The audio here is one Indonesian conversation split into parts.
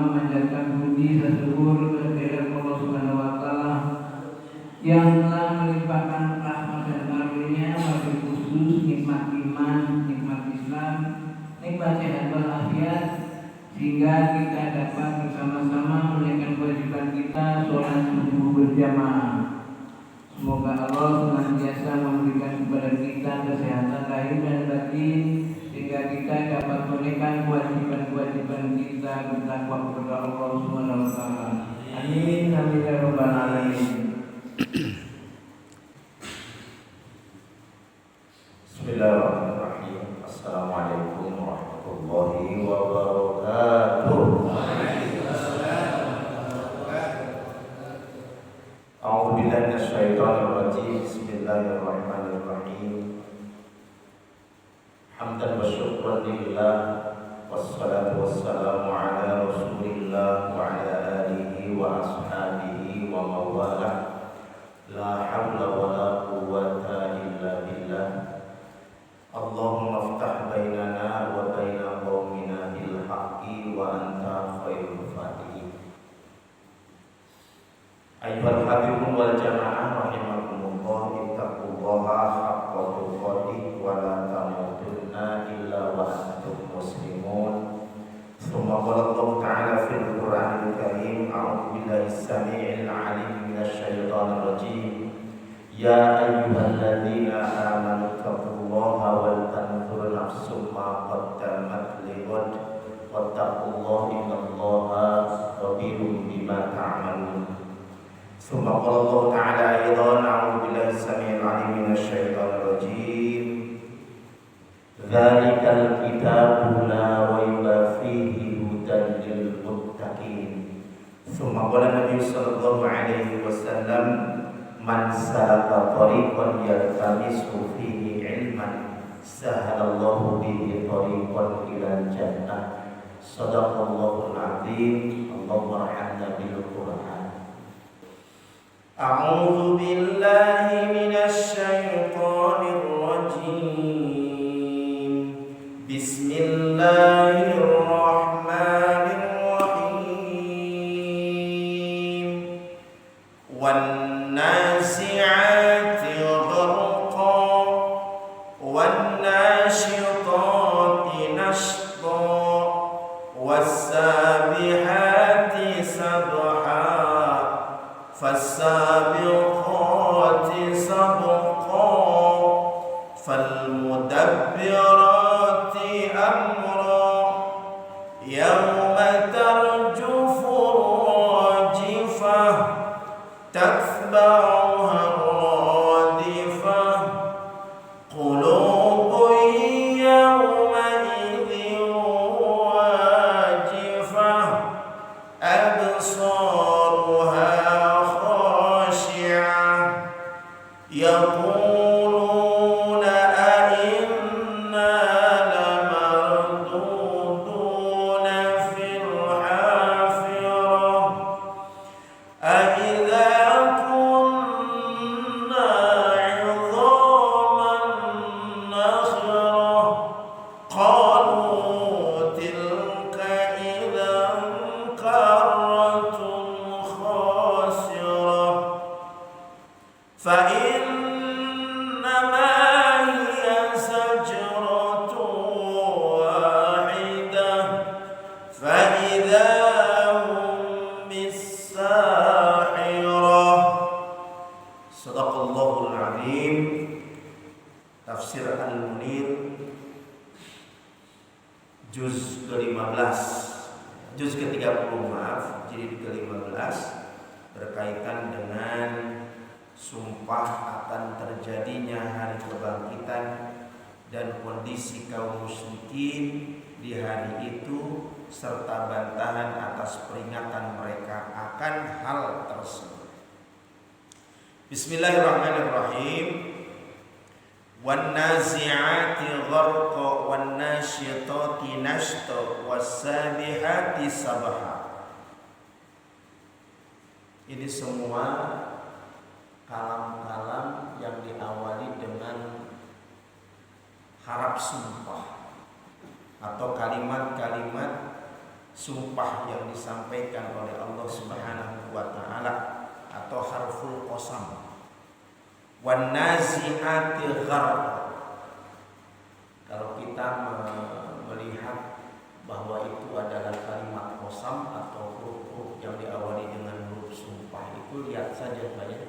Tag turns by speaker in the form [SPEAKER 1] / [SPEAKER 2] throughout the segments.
[SPEAKER 1] memanjatkan puji dan syukur kehadirat Allah Subhanahu wa taala yang telah melimpahkan rahmat dan karunia bagi khusus nikmat iman, nikmat Islam, nikmat sehat walafiat, sehingga kita dapat bersama-sama menunaikan kewajiban kita sholat subuh berjamaah. Semoga Allah senantiasa memberikan kepada kita kesehatan lahir dan batin, sehingga kita dapat menunaikan kewajiban-kewajiban kita bertakwa kepada Allah Subhanahu wa taala. Amin amin ya rabbal alamin.
[SPEAKER 2] Bismillahirrahmanirrahim. Assalamualaikum warahmatullahi wabarakatuh. A'udzu billahi minasyaitonir rajim. Bismillahirrahmanirrahim. Hamdan wa syukran lillah, wassalatu wassalamu ala Rasulillah wa ala alihi wa ashabihi wa mawalah. La haula wa la quwwata illa billah. Allahumma aftah bainana wa baina qaumina bil haqqi wa anta khairul fatihin. Ayyuhal habibun wal jamaah rahimakumullah, ittaqullaha haqqa tuqatih wa la tamutunna illa wa antum muslimun. Tsumma qala Allah ta'ala fil Qur'anil Karim, a'udzu billahi as-sami'il 'alim minasy syaithanir rajim. Ya ayyuhalladzina amanu taqullaha wal tanzur nafsum ma qaddamat lighad wattaqullaha innallaha khabirun bima ta'malun. Tsumma qala Allah ta'ala aidan, a'udzu billahi as-sami'il 'alim minasy syaithanir rajim. Dzalikal kitabu la raiba fihi hudan lil muttaqin. Tsumma qala Nabi sallallahu alaihi wasallam, man salaka tariqan yaltamisu fihi ilman sahalallahu bihi tariqan ilal jannah. Shadaqallahul azim. Allahumma arhamna bil Qur'an. A'udzu billahi minasy syaithanir rajim. Bismillahirrahmanirrahim. والنازعات غرقا والناشطات نشطا والسابحات سبحا فالسابقات سبقا فالمدبرات أمرا يوم ترجف الراجفة تتبعها الرادفة قلوب يومئذ واجفة أبصارها خاشعة يقولون أئنا لمردودون في الحافرة أئذا Tafsir Al-Munir juz ke-15, juz ke-30 maaf, jilid ke-15, berkaitan dengan sumpah akan terjadinya hari kebangkitan dan kondisi kaum musyrikin di hari itu serta bantahan atas peringatan mereka akan hal tersebut. Bismillahirrahmanirrahim. Wan nazi'ati gharqa wan nasyitati nashta was sabihati sabha. Ini semua kalam-kalam yang diawali dengan harap sumpah atau kalimat-kalimat sumpah yang disampaikan oleh Allah Subhanahu wa taala atau harful qasam. Wan nazi'ati gharqa. Kalau kita melihat bahwa itu adalah kalimat qasam atau huruf yang diawali dengan huruf sumpah, itu lihat saja Pak ya.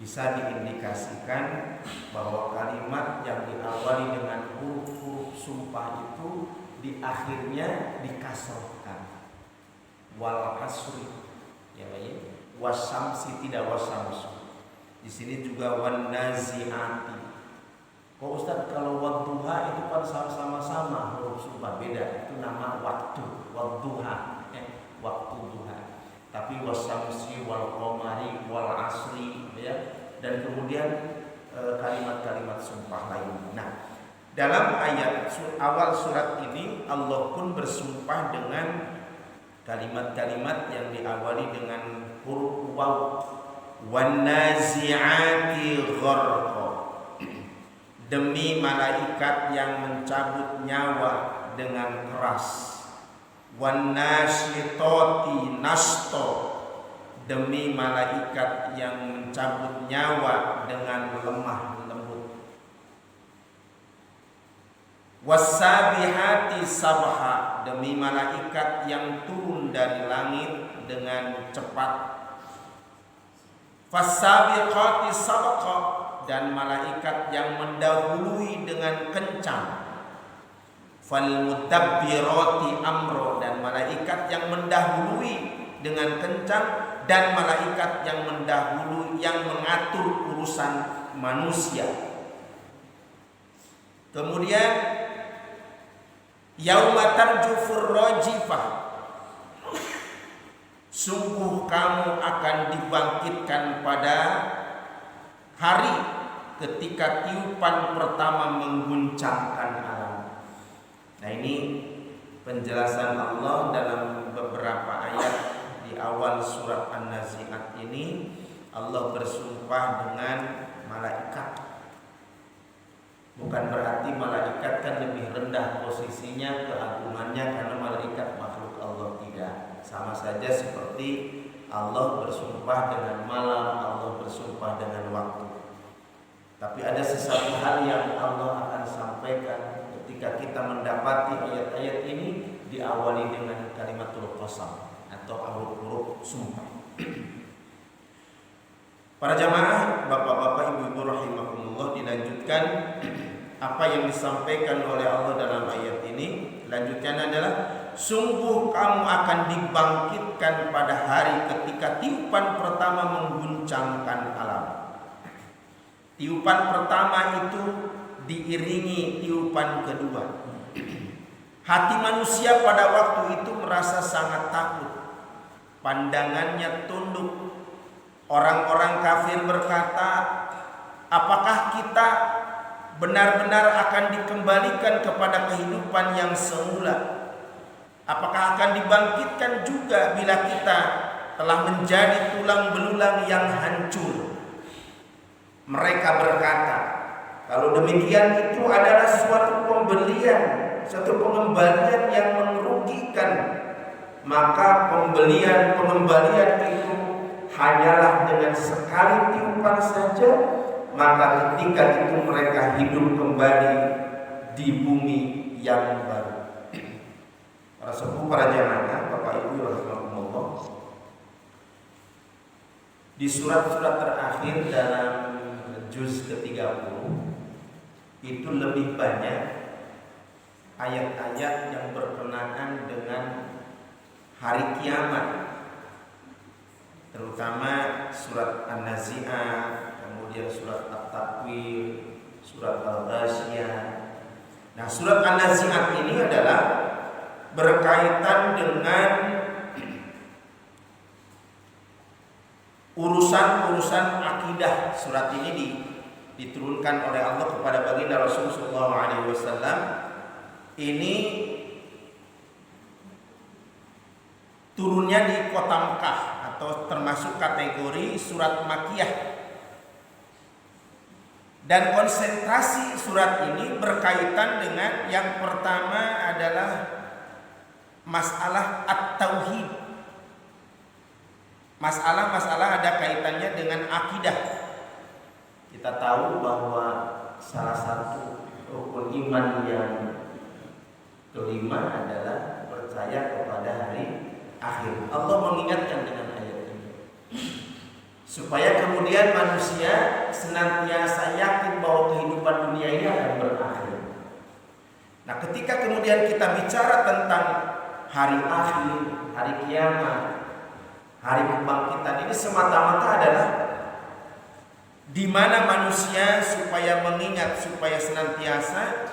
[SPEAKER 2] Bisa diindikasikan bahwa kalimat yang diawali dengan huruf sumpah itu di akhirnya dikasrahkan. Wal asri, ya Pak ya. Wasamsi tidak wasamsu. Di sini juga wan nazi'ati. Kok Ustaz, kalau wadduha itu kan sama-sama huruf sumpah, beda. Itu nama waktu, wadduha, waktu duha. Tapi wasamsi wal qamari wal asri ya. Dan kemudian kalimat-kalimat sumpah lain. Nah, dalam ayat awal surat ini Allah pun bersumpah dengan kalimat-kalimat yang diawali dengan huruf waw. Wan nazi'ati gharqa. Demi malaikat yang mencabut nyawa dengan keras. Wan nasyitati nashta. Demi malaikat yang mencabut nyawa dengan lemah lembut. Wasabihati sabha. Demi malaikat yang turun dari langit dengan cepat. Fasabiqati sabqa. Dan malaikat yang mendahului dengan kencang. Fal mudabbirati amro. Dan malaikat yang mendahului dengan kencang. Dan malaikat yang mendahului, yang mengatur urusan manusia. Kemudian yauma tarjufur rajifah. Sungguh kamu akan dibangkitkan pada hari ketika tiupan pertama mengguncangkan alam. Nah, ini penjelasan Allah dalam beberapa ayat di awal surat An-Nazi'at ini. Allah bersumpah dengan malaikat. Bukan berarti malaikat kan lebih rendah posisinya, keagungannya, karena malaikat makhluk Allah, tidak. Sama saja seperti Allah bersumpah dengan malam, Allah bersumpah dengan waktu. Tapi ada sesuatu hal yang Allah akan sampaikan ketika kita mendapati ayat-ayat ini diawali dengan kalimatul qasam atau huruf sumpah. Para jamaah, bapak-bapak, ibu-ibu rahimakumullah, dilanjutkan apa yang disampaikan oleh Allah dalam ayat ini. Lanjutnya adalah sungguh kamu akan dibangkitkan pada hari ketika tiupan pertama mengguncangkan alam. Tiupan pertama itu diiringi tiupan kedua. Hati manusia pada waktu itu merasa sangat takut. Pandangannya tunduk. Orang-orang kafir berkata, apakah kita benar-benar akan dikembalikan kepada kehidupan yang semula? Apakah akan dibangkitkan juga bila kita telah menjadi tulang belulang yang hancur? Mereka berkata, kalau demikian itu adalah suatu pembelian, suatu pengembalian yang merugikan. Maka pengembalian itu hanyalah dengan sekali tiupan saja. Maka ketika itu mereka hidup kembali di bumi yang baru. Para sepuh, para jamaah, Bapak Ibu rahimakumullah, di surat-surat terakhir dalam juz ke-30 itu lebih banyak ayat-ayat yang berkenaan dengan hari kiamat, terutama surat An-Nazi'at, kemudian surat At-Takwir, surat Al-Ghasyiyah. Nah, surat An-Nazi'at ini adalah berkaitan dengan urusan-urusan akidah. Surat ini diturunkan oleh Allah kepada baginda Rasulullah SAW. Ini turunnya di kota Mekah atau termasuk kategori surat Makkiyah. Dan konsentrasi surat ini berkaitan dengan yang pertama adalah
[SPEAKER 3] masalah at-tauhid. Masalah-masalah ada kaitannya dengan akidah.
[SPEAKER 2] Kita tahu bahwa salah satu rukun iman yang kelima adalah percaya kepada hari akhir. Allah mengingatkan dengan ayat ini supaya kemudian manusia senantiasa yakin bahwa kehidupan dunia ini akan berakhir. Nah, ketika kemudian kita bicara tentang hari akhir, hari kiamat, hari kebangkitan, ini semata-mata adalah di mana manusia supaya mengingat, supaya senantiasa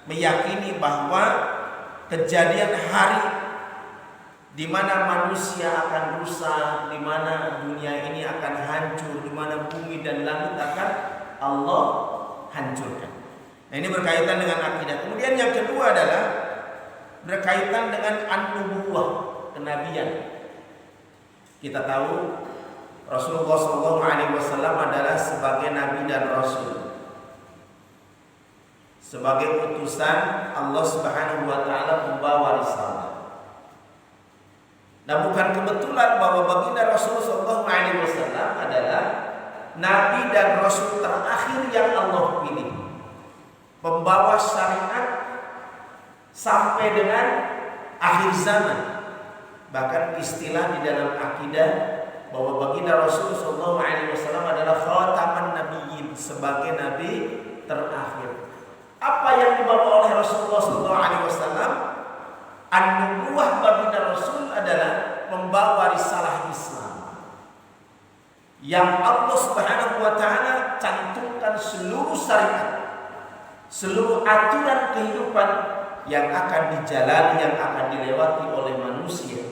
[SPEAKER 2] meyakini bahwa kejadian hari di mana manusia akan rusak, di mana dunia ini akan hancur, di mana bumi dan langit akan Allah hancurkan. Nah, ini berkaitan dengan akidah. Kemudian yang kedua adalah berkaitan dengan an-nubuwah, kenabian. Kita tahu Rasulullah SAW adalah sebagai nabi dan rasul, sebagai utusan Allah Subhanahu wa taala membawa risalah. Nah, bukan kebetulan bahwa baginda Rasulullah SAW adalah nabi dan rasul terakhir yang Allah pilih, membawa syariat sampai dengan akhir zaman. Bahkan istilah di dalam akidah bahwa baginda Rasulullah SAW adalah khataman nabiyyin, sebagai nabi terakhir. Apa yang dibawa oleh Rasulullah SAW? An-nubuwah baginda Rasul adalah membawa risalah Islam yang Allah Subhanahu wa taala cantumkan seluruh syariat, seluruh aturan kehidupan yang akan dijalani, yang akan dilewati oleh manusia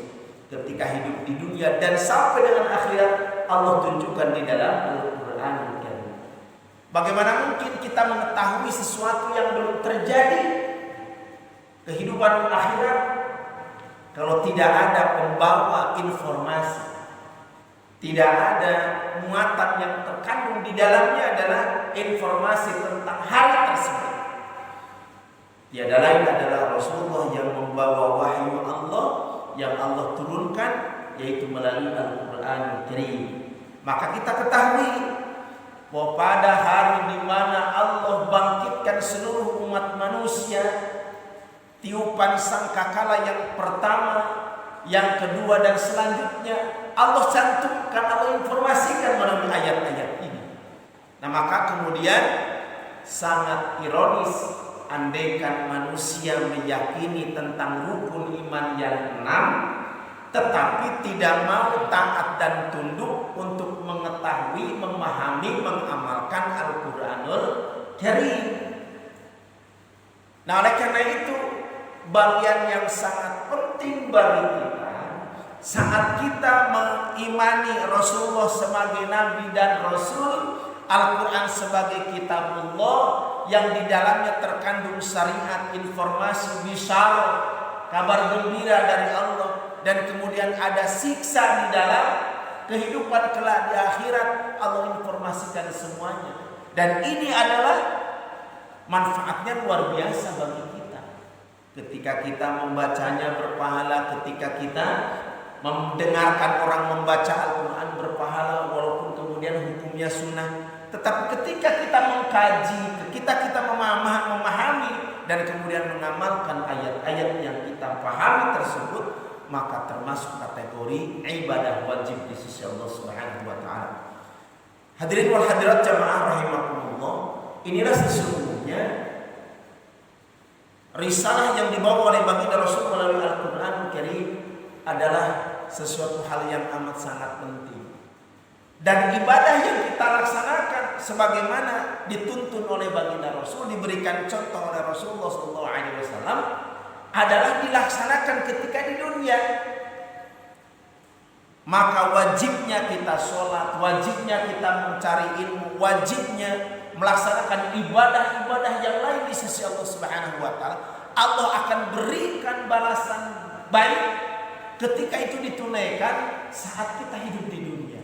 [SPEAKER 2] ketika hidup di dunia dan sampai dengan akhirat, Allah tunjukkan di dalam Al-Qur'an. Bagaimana mungkin kita mengetahui sesuatu yang belum terjadi, kehidupan akhirat, kalau tidak ada pembawa informasi, tidak ada muatan yang terkandung di dalamnya adalah informasi tentang hal tersebut. Tiada lain adalah Rasulullah yang membawa wahyu Allah yang Allah turunkan, yaitu melalui Al-Qur'an Karim. Maka kita ketahui bahwa pada hari di mana Allah bangkitkan seluruh umat manusia, tiupan sangkakala yang pertama, yang kedua dan selanjutnya Allah cantumkan, Allah informasikan melalui ayat-ayat ini. Nah, maka kemudian sangat ironis andaikan manusia meyakini tentang rukun iman yang 6, tetapi tidak mau taat dan tunduk untuk mengetahui, memahami, mengamalkan Al-Quranul Karim. Nah, oleh karena itu bagian yang sangat penting bagi kita saat kita mengimani Rasulullah sebagai Nabi dan Rasul, Al-Quran sebagai kitabullah yang di dalamnya terkandung syariat, informasi, bisyarah, kabar gembira dari Allah, dan kemudian ada siksa di dalam kehidupan kelak di akhirat. Allah informasikan semuanya, dan ini adalah manfaatnya luar biasa bagi kita. Ketika kita membacanya berpahala, ketika kita mendengarkan orang membaca Al-Quran berpahala, walaupun kemudian hukumnya sunnah. Tetapi ketika kita mengkaji, ketika kita memahami dan kemudian mengamalkan ayat-ayat yang kita pahami tersebut, maka termasuk kategori ibadah wajib di sisi Allah Subhanahu wa taala. Hadirin wal hadirat jamaah rahimakumullah, inilah sesungguhnya risalah yang dibawa oleh baginda Rasul melalui Al-Qur'an Karim adalah sesuatu hal yang amat sangat penting. Dan ibadah yang kita laksanakan sebagaimana dituntun oleh baginda Rasul, diberikan contoh oleh Rasulullah SAW, adalah dilaksanakan ketika di dunia. Maka wajibnya kita sholat, wajibnya kita mencari ilmu, wajibnya melaksanakan ibadah-ibadah yang lain di sisi Allah Subhanahu wa taala. Allah akan berikan balasan baik ketika itu ditunaikan saat kita hidup di dunia.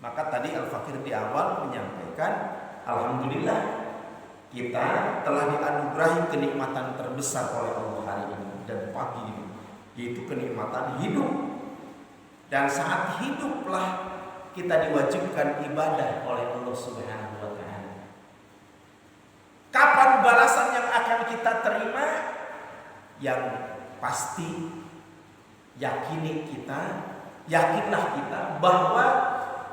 [SPEAKER 2] Maka tadi Al-Fakir di awal menyampaikan, alhamdulillah kita telah dianugerahi kenikmatan terbesar oleh Allah hari ini dan pagi ini.
[SPEAKER 3] yaitu kenikmatan hidup. Dan saat hiduplah kita diwajibkan ibadah oleh Allah Subhanahu wa taala. Kapan balasan yang akan kita terima? Yang pasti yakinlah kita bahwa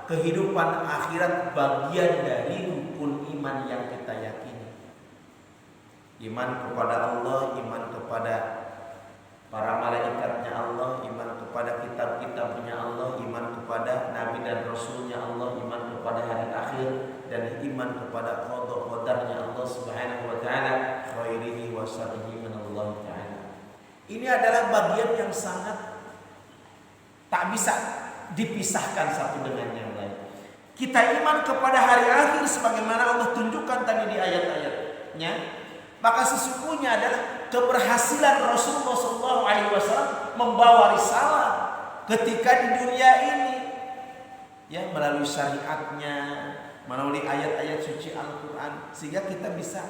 [SPEAKER 3] kehidupan akhirat bagian dari rukun iman yang kita yakini. Iman kepada Allah, iman kepada para malaikatnya Allah, iman kepada kitab-kitabnya Allah, iman kepada nabi dan rasulnya Allah, iman kepada hari akhir, dan iman kepada qada qadarnya Allah Subhanahu wa taala, khairihi wa syarrihi min Allah taala. Ini adalah bagian yang sangat tak bisa dipisahkan satu dengan yang lain. Kita iman kepada hari akhir sebagaimana Allah tunjukkan tadi di ayat-ayatnya, maka sesungguhnya adalah keberhasilan Rasulullah SAW membawa risalah ketika di dunia ini, ya, melalui syariatnya, melalui ayat-ayat suci Al-Quran, sehingga kita bisa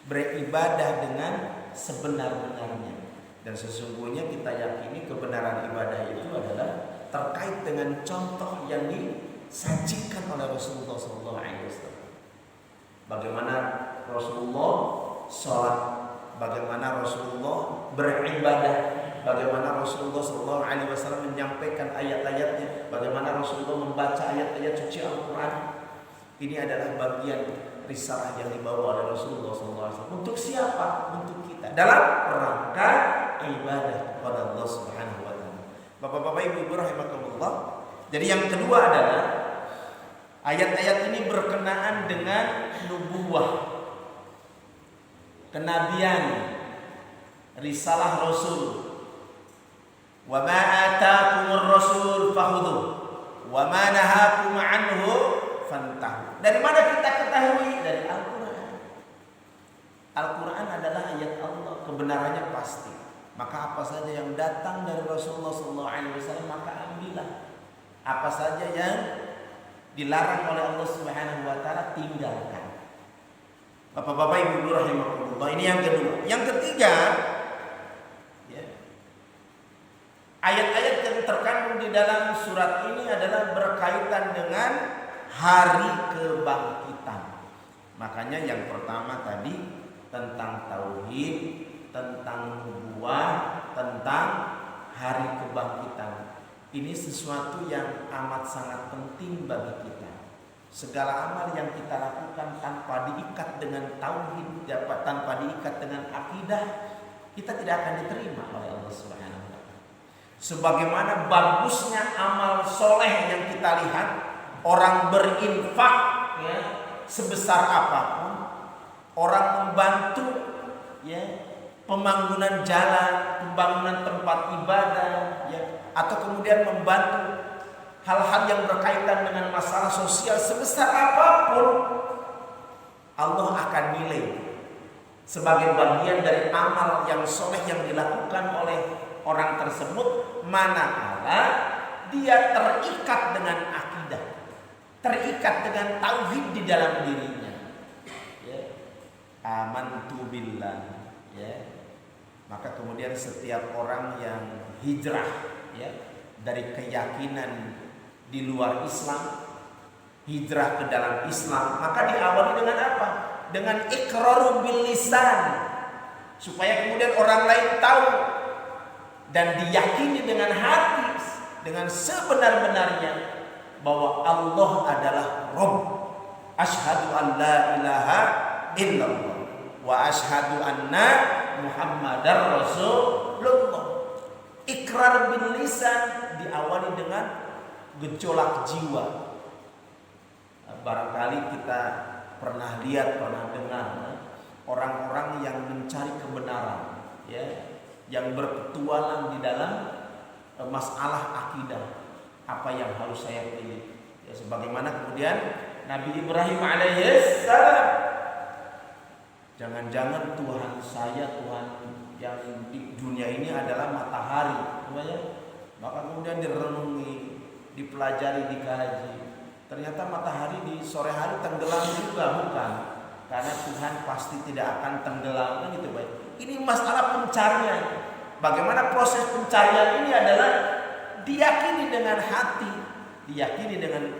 [SPEAKER 3] beribadah dengan sebenar-benarnya. Dan sesungguhnya kita yakini kebenaran ibadah itu adalah terkait dengan contoh yang disajikan oleh Rasulullah SAW. Bagaimana Rasulullah sholat, bagaimana Rasulullah beribadah, bagaimana Rasulullah SAW menyampaikan ayat-ayatnya, bagaimana Rasulullah membaca ayat-ayat suci Al-Quran. Ini adalah bagian risalah yang dibawa oleh Rasulullah SAW. Untuk siapa? Untuk kita, dalam rangka ibadah kepada Allah Subhanahu wa taala. Bapak-bapak, ibu-ibu rahimakumullah. Jadi yang kedua adalah ayat-ayat ini berkenaan dengan nubuwah, kenabian, risalah Rasul. Wa ma ataakumur rasul fakhudhu wa ma nahakum anhu fantahu. Dari mana kita ketahui? Dari Al-Quran. Al-Quran adalah ayat Allah, kebenarannya pasti. Maka apa saja yang datang dari Rasulullah SAW maka ambillah. Apa saja yang dilarang oleh Allah Subhanahu wa taala tinggalkan. Bapak-bapak, ibu-ibu rahimakumullah. Ini yang kedua. Yang ketiga, ya, ayat-ayat yang terkandung di dalam surat ini adalah berkaitan dengan hari kebangkitan. Makanya yang pertama tadi tentang tauhid, tentang nubuwah, tentang hari kebangkitan. Ini sesuatu yang amat sangat penting bagi kita. Segala amal yang kita lakukan tanpa diikat dengan tauhid, tanpa diikat dengan akidah, kita tidak akan diterima oleh Allah Subhanahu wa taala. Sebagaimana bagusnya amal soleh yang kita lihat, orang berinfak, ya, sebesar apapun, orang membantu, ya, pembangunan jalan, pembangunan tempat ibadah, ya, atau kemudian membantu hal-hal yang berkaitan dengan masalah sosial sebesar apapun, Allah akan nilai sebagai bagian dari amal yang soleh yang dilakukan oleh orang tersebut, manakala dia terikat dengan akidah, terikat dengan tauhid di dalam dirinya, ya. Amantu billah, ya. Maka kemudian setiap orang yang hijrah, ya, dari keyakinan di luar Islam, hijrah ke dalam Islam, maka diawali dengan apa? Dengan iqrar bil lisan, supaya kemudian orang lain tahu dan diyakini dengan hati, dengan sebenar-benarnya bahwa Allah adalah Rabb. Asyhadu an la ilaha illallah wa asyhadu anna Muhammadar Rasulullah. Ikrar bil lisan diawali dengan gejolak jiwa. Barangkali kita pernah lihat, pernah dengar orang-orang yang mencari kebenaran, ya, yang berpetualang di dalam masalah akidah. Apa yang harus saya pilih? Ya, sebagaimana kemudian Nabi Ibrahim alaihissalam, jangan-jangan Tuhan saya, Tuhan yang di dunia ini adalah matahari, maka kemudian direnungi, dipelajari, dikaji. Ternyata matahari di sore hari tenggelam juga, bukan? Karena Tuhan pasti tidak akan tenggelam, kan gitu, baik. Ini masalah pencarian, Bagaimana proses pencarian ini adalah diyakini dengan hati, diyakini dengan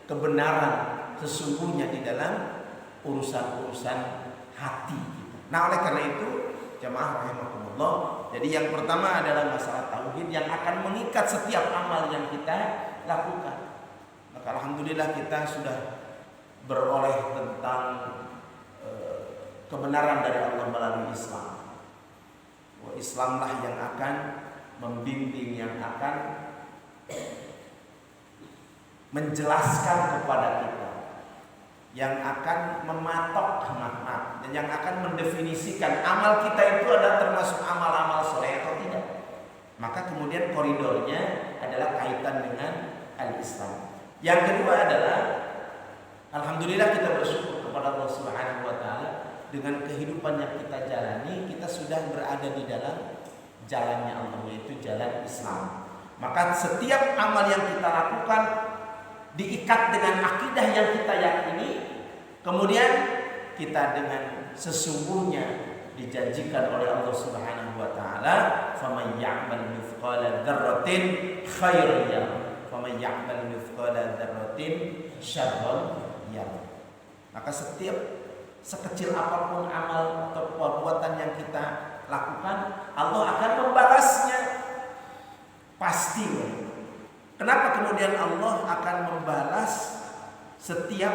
[SPEAKER 3] kebenaran sesungguhnya di dalam urusan-urusan hati. Nah, oleh karena itu jamaah rahimakumullah, jadi yang pertama adalah masalah tauhid yang akan mengikat setiap amal yang kita lakukan. Maka alhamdulillah kita sudah beroleh tentang kebenaran dari Allah melalui Islam. Islamlah yang akan membimbing, yang akan menjelaskan kepada kita, yang akan mematok makna, dan yang akan mendefinisikan amal kita itu adalah termasuk amal-amal soleh atau tidak. Maka kemudian koridornya adalah kaitan dengan al-Islam. Yang kedua adalah alhamdulillah kita bersyukur kepada Allah Subhanahu wa taala, dengan kehidupan yang kita jalani kita sudah berada di dalam jalannya Allah, yaitu jalan Islam. Maka setiap amal yang kita lakukan diikat dengan akidah yang kita yakini, kemudian kita dengan sesungguhnya dijanjikan oleh Allah Subhanahu wa taala, faman ya'mal mithqala dzarratin khairan yarah, faman ya'mal mithqala dzarratin syarran yarah. Maka setiap sekecil apapun amal atau perbuatan yang kita lakukan, Allah akan membalasnya pasti. Kenapa kemudian Allah akan membalas setiap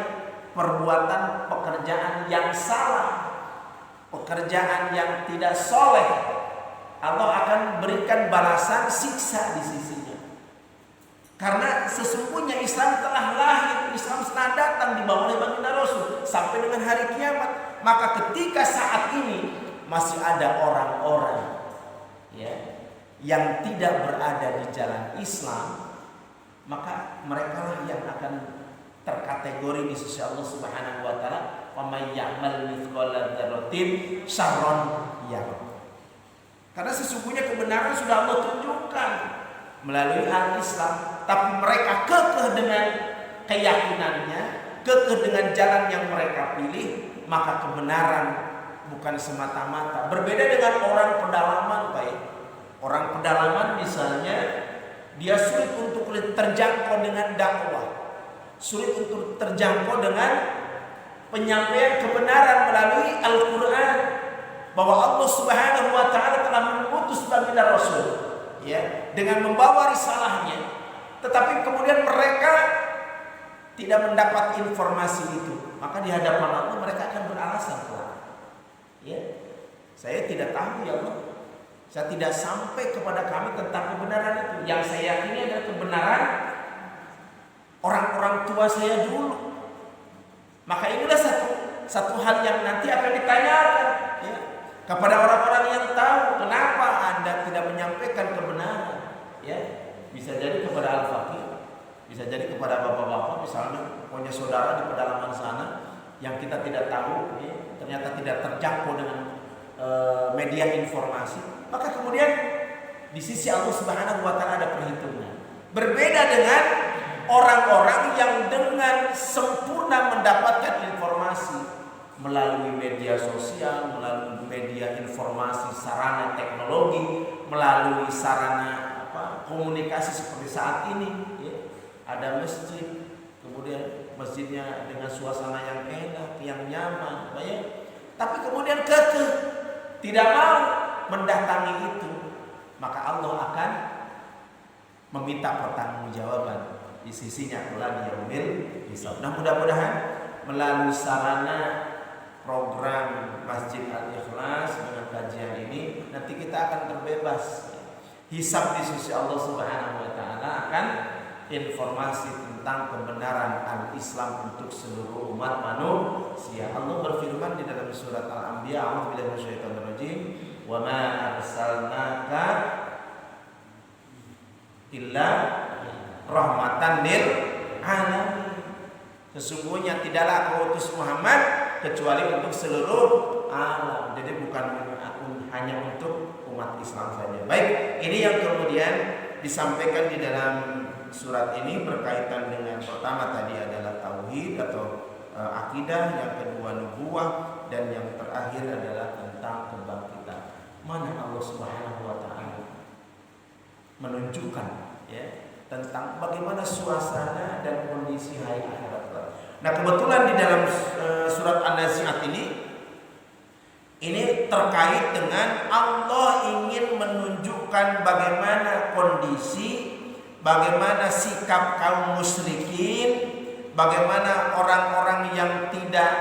[SPEAKER 3] perbuatan pekerjaan yang salah, pekerjaan yang tidak soleh? Allah akan berikan balasan siksa di sisinya. Karena sesungguhnya Islam telah lahir, Islam telah datang dibawa oleh baginda Rasul sampai dengan hari kiamat. Maka ketika saat ini masih ada orang-orang ya, yang tidak berada di jalan Islam, maka mereka lah yang akan terkategori di sisi Allah Subhanahu wa taala, "Faman ya'mal mithqala dzarratin syarran yarah." Karena sesungguhnya kebenaran sudah Allah tunjukkan melalui al-Islam, tapi mereka kekeh dengan keyakinannya, kekeh dengan jalan yang mereka pilih, maka kebenaran bukan semata-mata. Berbeda dengan orang pedalaman, baik. Orang pedalaman misalnya, dia sulit untuk terjangkau dengan dakwah, sulit untuk terjangkau dengan penyampaian kebenaran melalui Al-Quran, bahwa Allah Subhanahu wa taala telah mengutus baginda Rasul ya, dengan membawa risalahnya, tetapi kemudian mereka tidak mendapat informasi itu, maka di hadapan Allah mereka akan beralasan, ya, saya tidak tahu ya Allah, saya tidak sampai kepada kami tentang kebenaran itu. Yang saya yakini adalah kebenaran orang-orang tua saya dulu. Maka inilah satu hal yang nanti akan ditanyakan ya, kepada orang-orang yang tahu kenapa Anda tidak menyampaikan kebenaran. Ya, bisa jadi kepada al-faqih, bisa jadi kepada bapak-bapak misalnya, punya saudara di pedalaman sana yang kita tidak tahu, ya, ternyata tidak terjangkau dengan media informasi. Maka kemudian di sisi Allah Subhanahu wa taala ada perhitungan. Berbeda dengan orang-orang yang dengan sempurna mendapatkan informasi melalui media sosial, melalui media informasi, sarana teknologi, melalui sarana komunikasi seperti saat ini ya. Ada masjid, kemudian masjidnya dengan suasana yang enak, yang nyaman, ya. Tapi kemudian kekeh tidak mau mendatangi itu, maka Allah akan meminta pertanggungjawaban di sisinya kelak yaumil hisab. Nah, mudah-mudahan melalui sarana program Masjid Al-Ikhlas dengan kajian ini nanti kita akan terbebas hisab di sisi Allah Subhanahu wa taala akan informasi tentang kebenaran al-Islam untuk seluruh umat manusia. Allah berfirman di dalam surat Al-Anbiya, a'udzubillahi minasyaitonir rajim, "Wa ma arsalnaka illa rahmatan lil alamin." Sesungguhnya tidaklah aku utus Muhammad kecuali untuk seluruh alam. Jadi bukan hanya untuk umat Islam saja. Baik, ini yang kemudian disampaikan di dalam surat ini berkaitan dengan pertama tadi adalah tauhid atau akidah, yang kedua nubuwah, dan yang terakhir adalah tentang kebangkitan. Mana Allah Subhanahu wa taala menunjukkan ya tentang bagaimana suasana dan kondisi hari akhirat. Nah, kebetulan di dalam surat An-Nazi'at ini terkait dengan Allah ingin menunjukkan bagaimana kondisi, bagaimana sikap kaum musyrikin, bagaimana orang-orang yang tidak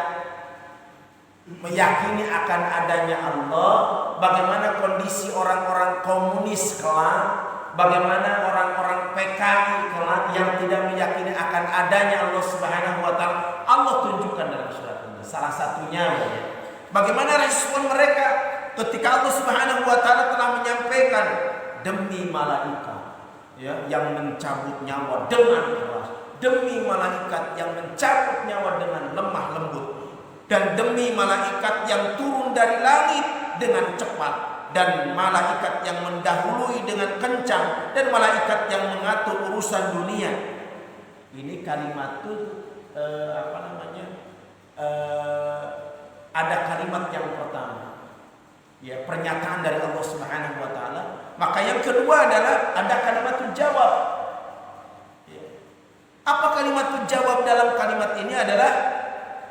[SPEAKER 3] meyakini akan adanya Allah, bagaimana kondisi orang-orang komunis kelak, bagaimana orang-orang PKI kelak yang tidak meyakini akan adanya Allah Subhanahu wa taala. Allah tunjukkan dalam surat ini. Salah satunya bagaimana respon mereka ketika Allah Subhanahu wa taala telah menyampaikan demi malaikat ya yang mencabut nyawa dengan keras, demi malaikat yang mencabut nyawa dengan lemah lembut, dan demi malaikat yang turun dari langit dengan cepat, dan malaikat yang mendahului dengan kencang, dan malaikat yang mengatur urusan dunia. Ini kalimat itu ada kalimat yang pertama, ya pernyataan dari Allah Subhanahu wa taala. Maka yang kedua adalah ada kalimat jawab. Ya. Apa kalimat jawab dalam kalimat ini adalah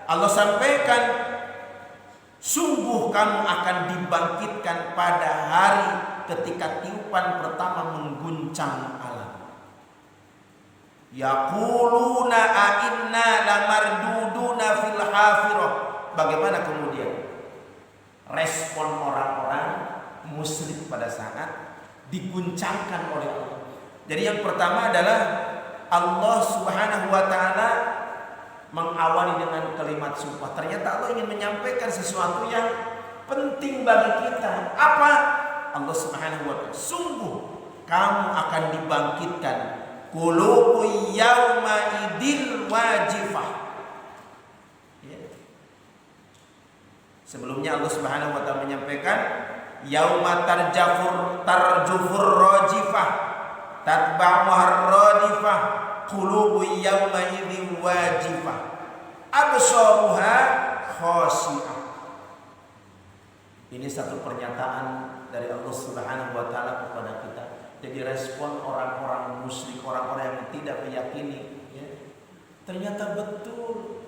[SPEAKER 3] Allah sampaikan, sungguh kamu akan dibangkitkan pada hari ketika tiupan pertama mengguncang alam. Yaquluna a inna lamarduduna fil hafirah. Bagaimana kemudian respon orang-orang musyrik pada saat diguncangkan oleh Allah? Jadi yang pertama adalah Allah Subhanahu wa taala mengawali dengan kalimat sumpah. Ternyata Allah ingin menyampaikan sesuatu yang penting bagi kita. Apa? Allah Subhanahu wa taala, sungguh kamu akan dibangkitkan. Qulubu yauma idil wajifah. Sebelumnya Allah Subhanahu wa taala menyampaikan yauma tarjufur rajifah tatba'uhar radifah qulubu yauma idzin wajifah absaruha khashi'ah. Ini satu pernyataan dari Allah Subhanahu wa taala kepada kita. Jadi respon orang-orang musyrik, orang-orang yang tidak meyakini ya, ternyata betul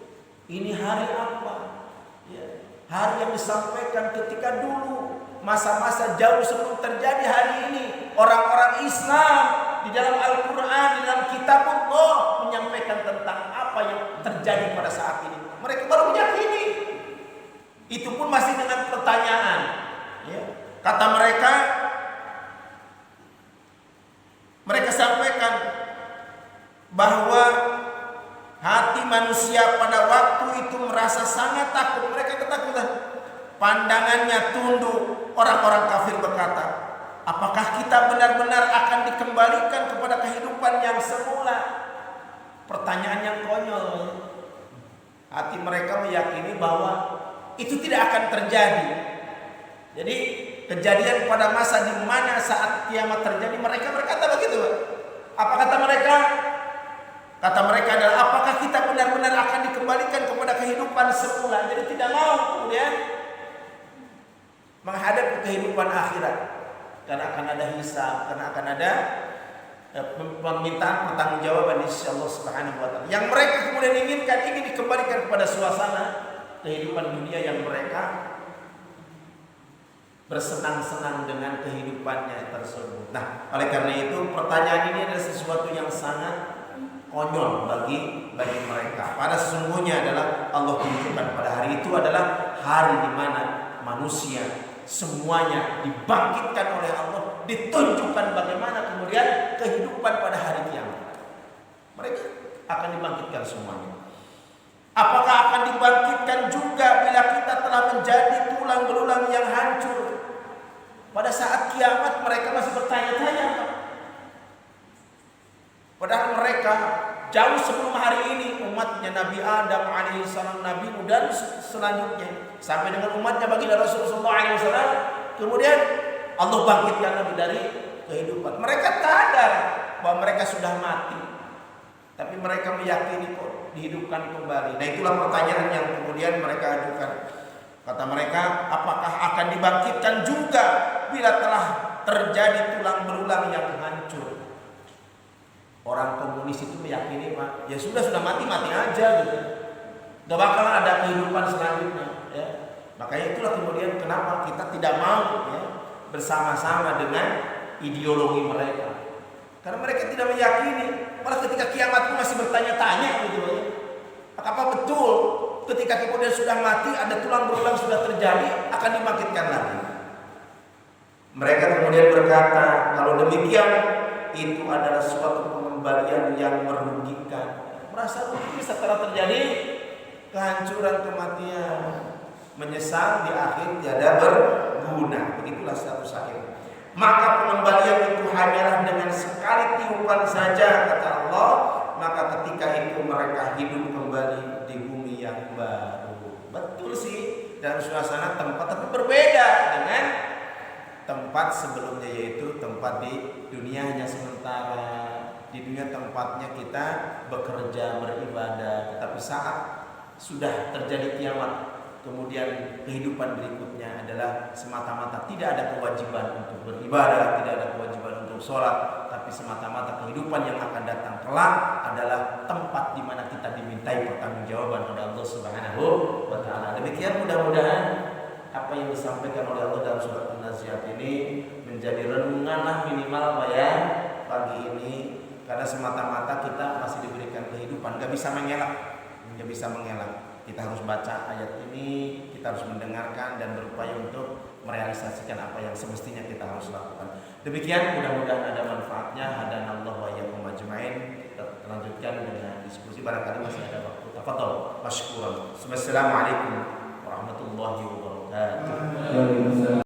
[SPEAKER 3] ini hari apa? Ya, hari yang disampaikan ketika dulu masa-masa jauh sebelum terjadi hari ini. Orang-orang Islam di dalam Al-Quran, di dalam kitab Allah menyampaikan tentang apa yang terjadi pada saat ini. Mereka baru meyakini. Itu pun masih dengan pertanyaan ya. Kata mereka sampaikan bahwa hati manusia pada waktu itu merasa sangat takut. Mereka ketakutan. Pandangannya tunduk. Orang-orang kafir berkata, apakah kita benar-benar akan dikembalikan kepada kehidupan yang semula? Pertanyaan yang konyol. Hati mereka meyakini bahwa itu tidak akan terjadi. Jadi kejadian pada masa di mana saat kiamat terjadi, mereka berkata begitu. Apa kata mereka? Kata mereka adalah, apakah kita benar-benar akan dikembalikan kepada kehidupan semula? Jadi tidak mau kemudian menghadap kehidupan akhirat, karena akan ada hisab, karena akan ada permintaan pertanggungjawaban di sisi Allah Subhanahu wa taala. Yang mereka kemudian ingin dikembalikan kepada suasana kehidupan dunia yang mereka bersenang-senang dengan kehidupannya tersebut. Nah, oleh karena itu pertanyaan ini adalah sesuatu yang sangat konyol bagi mereka. Pada sesungguhnya adalah Allah tunjukkan pada hari itu adalah hari di mana manusia semuanya dibangkitkan oleh Allah, ditunjukkan bagaimana kemudian kehidupan pada hari kiamat. Mereka akan dibangkitkan semuanya. Apakah akan dibangkitkan juga bila kita telah menjadi tulang belulang yang hancur? Pada saat kiamat mereka masih bertanya-tanya. Padahal mereka jauh sebelum hari ini umatnya Nabi Adam alaihissalam, Nabi Nuh dan selanjutnya sampai dengan umatnya baginda Rasulullah alaihissalam, kemudian Allah bangkitkan Nabi dari kehidupan. Mereka sadar bahwa mereka sudah mati, tapi mereka meyakini kok dihidupkan kembali. Nah, itulah pertanyaan yang kemudian mereka ajukan. Kata mereka, apakah akan dibangkitkan juga bila telah terjadi tulang belulang yang hancur. Orang komunis itu meyakini, Pak, ya sudah mati aja gitu. Gak bakal ada kehidupan selanjutnya, ya. Makanya itulah kemudian kenapa kita tidak mau, ya, bersama-sama dengan ideologi mereka. Karena mereka tidak meyakini. Malah ketika kiamat pun masih bertanya-tanya gitu, ya. Apa betul ketika kemudian sudah mati ada tulang belulang sudah terjadi akan dibangkitkan lagi? Mereka kemudian berkata, kalau demikian itu adalah suatu pengembalian yang merugikan. Merasa rugi setelah terjadi kehancuran, kematian, menyesal di akhir tiada berguna. Begitulah satu syair. Maka pengembalian itu hanyalah dengan sekali tiupan saja, kata Allah. Maka ketika itu mereka hidup kembali di bumi yang baru. Betul sih, dalam suasana tempat tapi berbeda dengan tempat sebelumnya, yaitu tempat di dunia hanya sementara. Di dunia tempatnya kita bekerja, beribadah. Tetapi saat sudah terjadi kiamat, kemudian kehidupan berikutnya adalah semata-mata tidak ada kewajiban untuk beribadah, tidak ada kewajiban untuk sholat, tapi semata-mata kehidupan yang akan datang kelak adalah tempat di mana kita dimintai pertanggungjawaban oleh Allah Subhanahu wa taala. Demikian mudah-mudahan apa yang disampaikan oleh Allah dalam surat An-Nazi'at ini menjadi renungan minimal ya pagi ini, karena semata-mata kita masih diberikan kehidupan, gak bisa mengelak. Kita harus baca ayat ini, kita harus mendengarkan dan berupaya untuk merealisasikan apa yang semestinya kita harus lakukan. Demikian, mudah-mudahan ada manfaatnya. Hadanallahu wa iyyakum ajmain. Kita lanjutkan dengan diskusi, barangkali masih ada waktu. Tafadhol, masykuran. Wassalamualaikum warahmatullahi wabarakatuh.